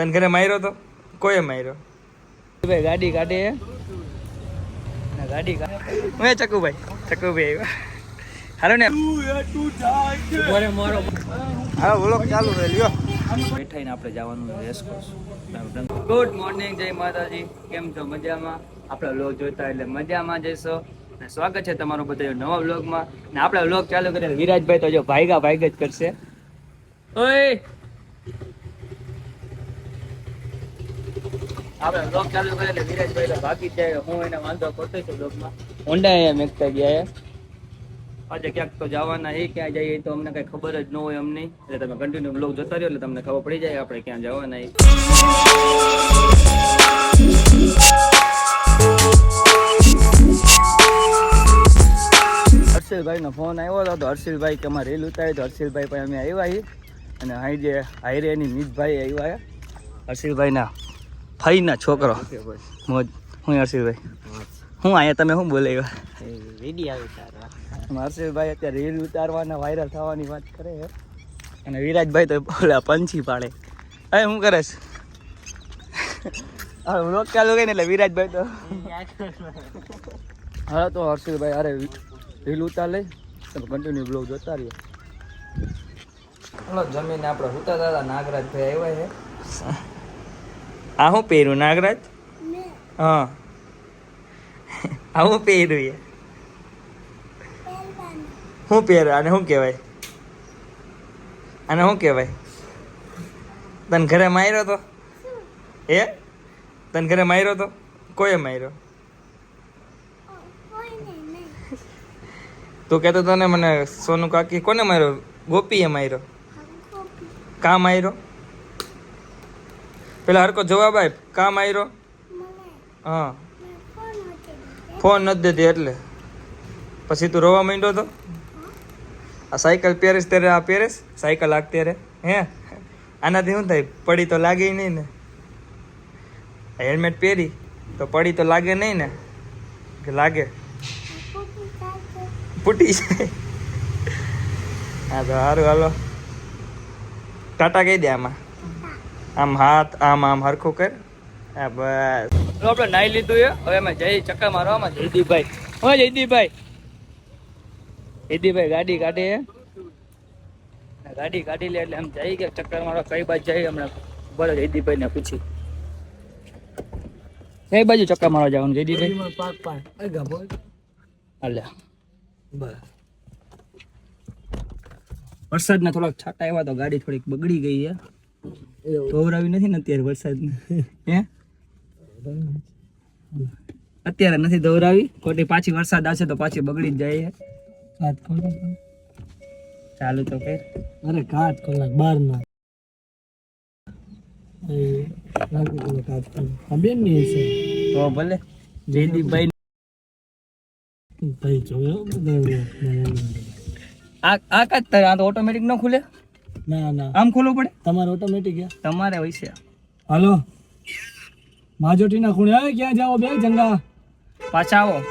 તને ઘરે માર્યો તો કોઈ માર્યો ભાઈ ગાડી કાઢે ગાડી હું ચકુભાઈ હાલો ને હા વ્લોગ ચાલુ છે લ્યો બેઠાઈને આપણે જવાનું રેસકોર્સ ગુડ મોર્નિંગ જય માતાજી કેમ છો મજામાં આપણા વ્લોગ જોતા એટલે મજામાં જશો અને સ્વાગત છે તમારું બધા નવા વ્લોગમાં ને આપણે વ્લોગ ચાલુ કરીએ વિરાજભાઈ તો જો ભાઈગા જ કરશે ઓય આપણે વ્લોગ ચાલુ કરીએ એટલે વિરાજભાઈ તો ભાગી જાય હું એને વાંધો કરતો છું વ્લોગમાં હોન્ડા અહીંયા મેકતા ગયા આજે ક્યાંક તો જવાના એ ક્યાં જઈએ તો અમને કઈ ખબર જ ન હોય અમને એટલે તમે કન્ટિન્યુ બ્લોગ જોતા રહ્યો એટલે તમને ખબર પડી જાય આપણે ક્યાં જવાના હર્ષિલભાઈ નો ફોન આવ્યો હતો તો હર્ષિલભાઈ કે અમારે રેલ ઉતારી તો હર્ષિલભાઈ પણ અમે આવ્યા અને અહીં જે હાઈરે એની નીતભાઈ આવ્યા હર્ષિલભાઈ ના ફઈ ના છોકરો મોજ હું હર્ષિલભાઈ હું અહીંયા તમે શું બોલાવ્યા હર્ષિલભાઈ અત્યારે રીલ ઉતારવાના વાયરલ થવાની વાત કરે છે અને વિરાજભાઈ તો બોલા પંછી પાડે હવે શું કરે છે હવે વ્લોગ ચાલુ ગઈ ને એટલે વિરાજભાઈ તો હા તો હર્ષિલભાઈ અરે રીલ ઉતાર લઈ તમે કન્ટિન્યુ બ્લોગ જોતા રહ્યો ચલો જમીને આપણે ઉતા દાદા નાગરાજભાઈ આવ્યા છે આ શું પહેર્યું નાગરાજ હા આ શું પહેર્યું એ શું પહેર્યું આને શું કહેવાય આને શું કહેવાય તને ઘરે માર્યો તો એ તને ઘરે માર્યો તો કોઈએ માર્યો તું કહેતો તો ને મને સોનુ કાકી કોને માર્યો ગોપીએ માર્યો કા માર્યો પેલા હરકો જવાબ આપ કા માર્યો હા ફોન નથી દેતી એટલે પછી તું રોવા માંડ્યો તો આ સાયકલ પહેરીશ ત્યારે આ પહેરીશ સાયકલ હાંકતી રે હે આનાથી શું થાય પડી તો લાગે નહીં ને હેલ્મેટ પહેરી તો પડી તો લાગે નહીં ને કે લાગે ફૂટી જાય હા તો સારું હાલો ટાટા કહી દે આમાં આમ હાથ આમ આમ હરખું કર હા બસ આપણે નાઈ લીધું એ હવે અમે જઈ ચક્કર મારવામાં જયદીપભાઈ હો જયદીપભાઈ ગાડી કાઢે ગાડી કાઢી લે એટલે આમ જઈ ગયા ચક્કર મારવા કઈ બાજુ જઈ હમણાં બોલો જયદીપભાઈ ને પૂછી કઈ બાજુ ચક્કર મારવા જવાનું જયદીપભાઈ હાલ્યા બસ વરસાદના થોડાક છાંટા આવ્યા તો ગાડી થોડીક બગડી ગઈ છે ધોવરાવી નથી ને અત્યારે વરસાદ હે અત્યારે નથી ધોવરાવી ખોટી પાછી વરસાદ આવશે તો પાછી બગડી જ જાય ચાલુ તો કઈ અરે 8 કલાક 12 ના બેન ની છે તો ભલે જયદીપભાઈ ભાઈ જોયો આ કાચ તારે આ તો ઓટોમેટિક ન ખુલે ના આમ ખોલવું પડે તમારે ઓટોમેટિક તમારે હોય છે હાલો માજોટીના ખૂણે આવે ક્યાં જાઓ બે જંગા પાછા આવો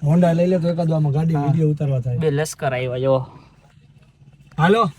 હોન્ડા લઈ લે તો એકાદ આમાં ગાડી વિડિયો ઉતારવા થાય બે લશ્કર આવ્યા જો હાલો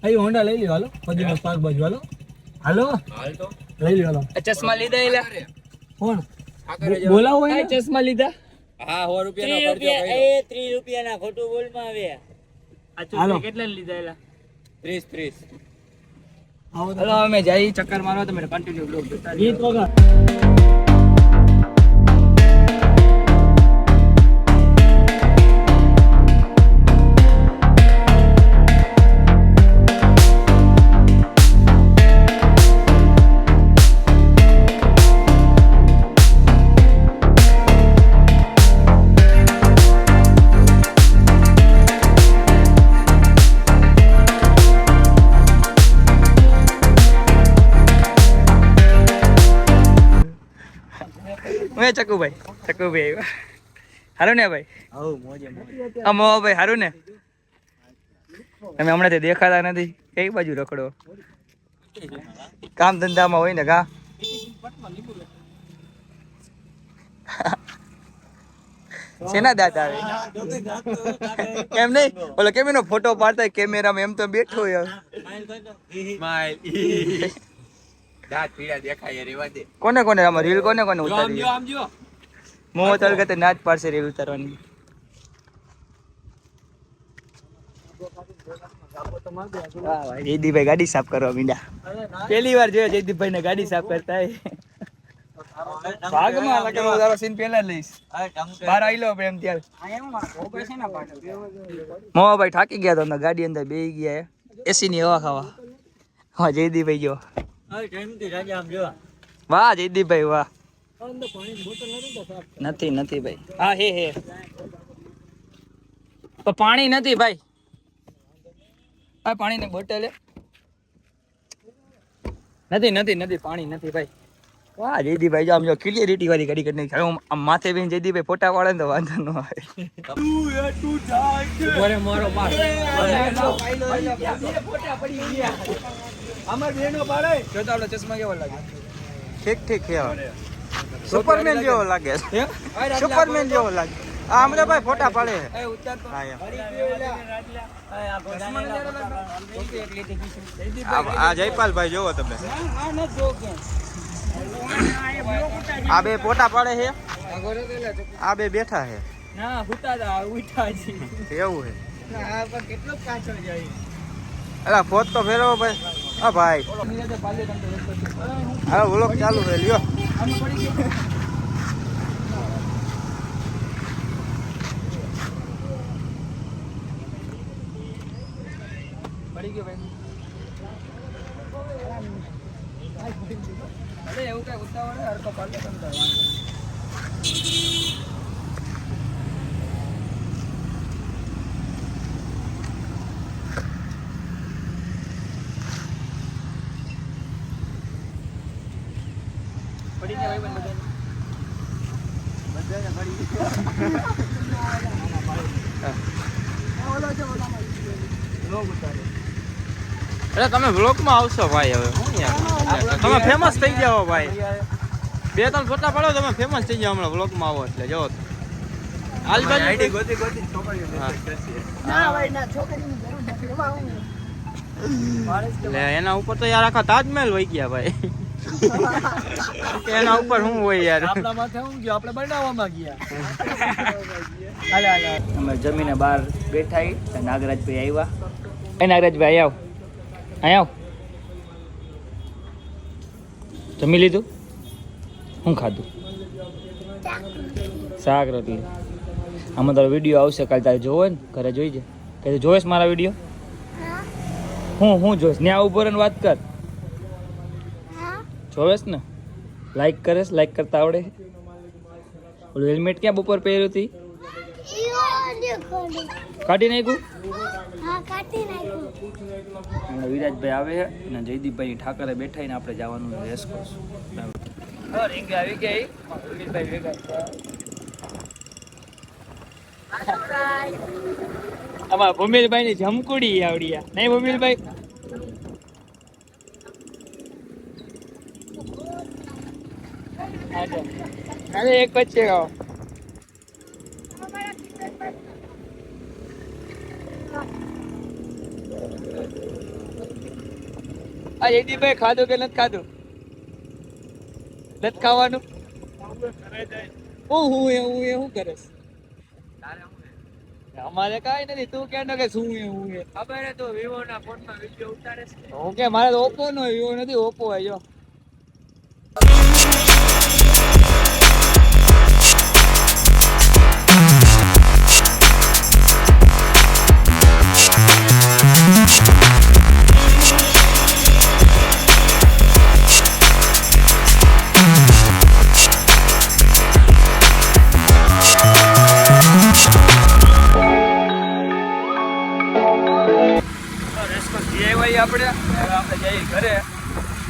અહીં હોન્ડા લઈ લ્યો હાલો પદીના પાર્ક બાજુ હાલો હાલો તો લઈ લ્યો હાલો ચશ્મા લીધા એલા કોણ બોલાવો એ ચશ્મા લીધા હા 100 રૂપિયાનો ખર્ચો કર્યો એ 30 રૂપિયાના ખોટું બોલમાં આવે આ ચશ્મા કેટલા લીધા એલા 30 હાલો અમે જઈ ચક્કર મારવા તમે કન્ટિન્યુ બ્લોગ જોતા ગીત વગર ચકુભાઈ હારું ને ભાઈ આમ ભાઈ હારું ને તમે હમણાં દેખાતા નથી કઈ બાજુ રખડો કામ ધંધામાં હોય ને કા શેના દાંત આવે એમ નહીં ઓલો કેમ એનો ફોટો પાડતા કેમેરામાં એમ તો બેઠો યાર દાંત પીડા દેખાય રેવા દે. કોને કોને આમાં રીલ કોને કોને ઉતારી આમ જો મોહ ચાલ કે ના જ પાડશે રીલ ઉતારવાની જયદીપભાઈ ગાડી સાફ કરવા મીંડા પહેલી વાર જોયો જયદીપભાઈ ને ગાડી સાફ કરતા ભાગમાં લગેલો તારો સીન પહેલા જ લઈશ બહાર આવી લો પ્રેમ ત્યાર મોહભાઈ થાકી ગયા તો ગાડી અંદર બેસી ગયા એસી ની હવા ખાવા હા જયદીપભાઈ જો વાહ જયદીપભાઈ વાહ નથી નથી ભાઈ હા હે તો પાણી નથી ભાઈ આ પાણી ની બોટલ નથી નથી નથી પાણી નથી ભાઈ વાહ જયદીપભાઈ જો આમ જો ક્લિયરિટી વાળી ગાડી કરી નાખી આમ માથે બેન જયદીપભાઈ ફોટા પાડે ને તો વાંધો ન આવે મારો માર અમાર બેનો પાડે જો તો આપણો ચશ્મા કેવો લાગે ઠીક ઠીક છે સુપરમેન જેવો લાગે છે સુપરમેન જેવો લાગે આમ રે ભાઈ ફોટા પાડે એ ઉતાર તો આ જયપાલભાઈ જોવો તમે આ બે ફોટા પાડે છે આ બે બેઠા છે ના હુતા ઉઠા છે એવું છે આ પર કેટલો કાચો જાય અલા ફોટ તો ફેરવો ભાઈ હા ભાઈ હા વ્લોગ ચાલુ છે લ્યો પડી ગયો ભાઈ અરે એવું કઈ ઉતાવળ હરકો પાડે તમ કરવાનું પડી ગયા ભાઈ બધાને પડી અરે તમે વ્લોગ માં આવશો ભાઈ હવે હું યાર તમે ફેમસ થઈ જાઓ ભાઈ બે ત્રણ ફોટા પાડો તમે ફેમસ થઈ જાઓ હમણાં વ્લોગ માં આવો એટલે જો આજુબાજુ આઈડી ગોતી છોકરીઓ મેસેજ કરશે. ના ભાઈ ના છોકરીની જરૂર નથી એમાં હું એટલે એના ઉપર તો યાર આખા તાજમહેલ વહી ગયા ભાઈ એના ઉપર શું હોય યાર આપણા માથે હું ગયો આપણે બનાવવામાં ગયા હાલે હાલે અમે જમીને બહાર બેઠા હી નાગરાજભાઈ આવ્યા એ નાગરાજભાઈ આવ અહીં આવ જમી લીધું શું ખાધું શાક રોટલી આમાં તારો વિડીયો આવશે કાલે તારે જોવો ને ઘરે જોઈજે કે જોઈશ મારા વિડીયો હું જોઈશ ને આ ઉભો રહીને વાત કર જોવેશ ને લાઈક કરેશ લાઈક કરતા આવડે ઓલું હેલ્મેટ ક્યાં બપોર પહેર્યું હતી કાઢી નાખ્યું વિરાજભાઈ આવે છે અને જયદીપભાઈ ઠાકરે બેઠા ને આપણે જવાનું રેસ કરશું રીંગ આવી ગઈ વિરાજભાઈ ભેગા અમારા ભૂમિલભાઈ ની જમકુડી આવડી નહીં ભૂમિલભાઈ અરે એક વચ્ચે આવો આ જયદીપભાઈ ખાધું કે નથી ખાધું નથી ખાવાનું હું કરે અમારે કઈ નથી તું કે શું એવું ખબર હે તો વિવો ના ફોન માં વિડિયો ઉતારે છે હું કે મારે તો ઓપ્પો નો વિવો નથી ઓપ્પો હે જો આપણે જઈએ ઘરે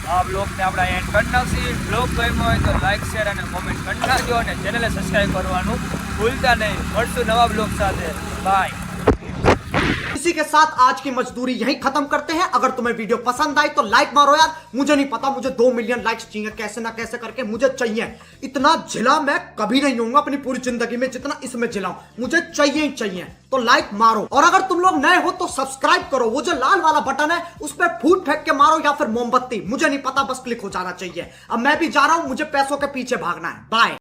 આ બ્લોગને આપણે એન્ડ કરી નાખીએ બ્લોગ ગમ્યો હોય તો લાઈક શેર અને કોમેન્ટ કરી નાખજો અને ચેનલને સબસ્ક્રાઈબ કરવાનું ભૂલતા નહીં મળશું નવા બ્લોગ સાથે બાય के साथ आज की मजदूरी यहीं खत्म करते हैं। अगर तुम्हें वीडियो पसंद आई तो लाइक मारो यार। मुझे नहीं पता, मुझे 2 मिलियन लाइक्स चाहिए, कैसे ना कैसे करके मुझे चाहिए। इतना झिला मैं कभी नहीं होऊंगा अपनी पूरी जिंदगी में जितना इसमें झिलाऊं, मुझे चाहिए ही चाहिए। तो लाइक मारो, और अगर तुम लोग नए हो तो सब्सक्राइब करो। वो जो लाल वाला बटन है उस पर फूट फेंक के मारो या फिर मोमबत्ती, मुझे नहीं पता, बस क्लिक हो जाना चाहिए। अब मैं भी जा रहा हूं, मुझे पैसों के पीछे भागना है। बाय।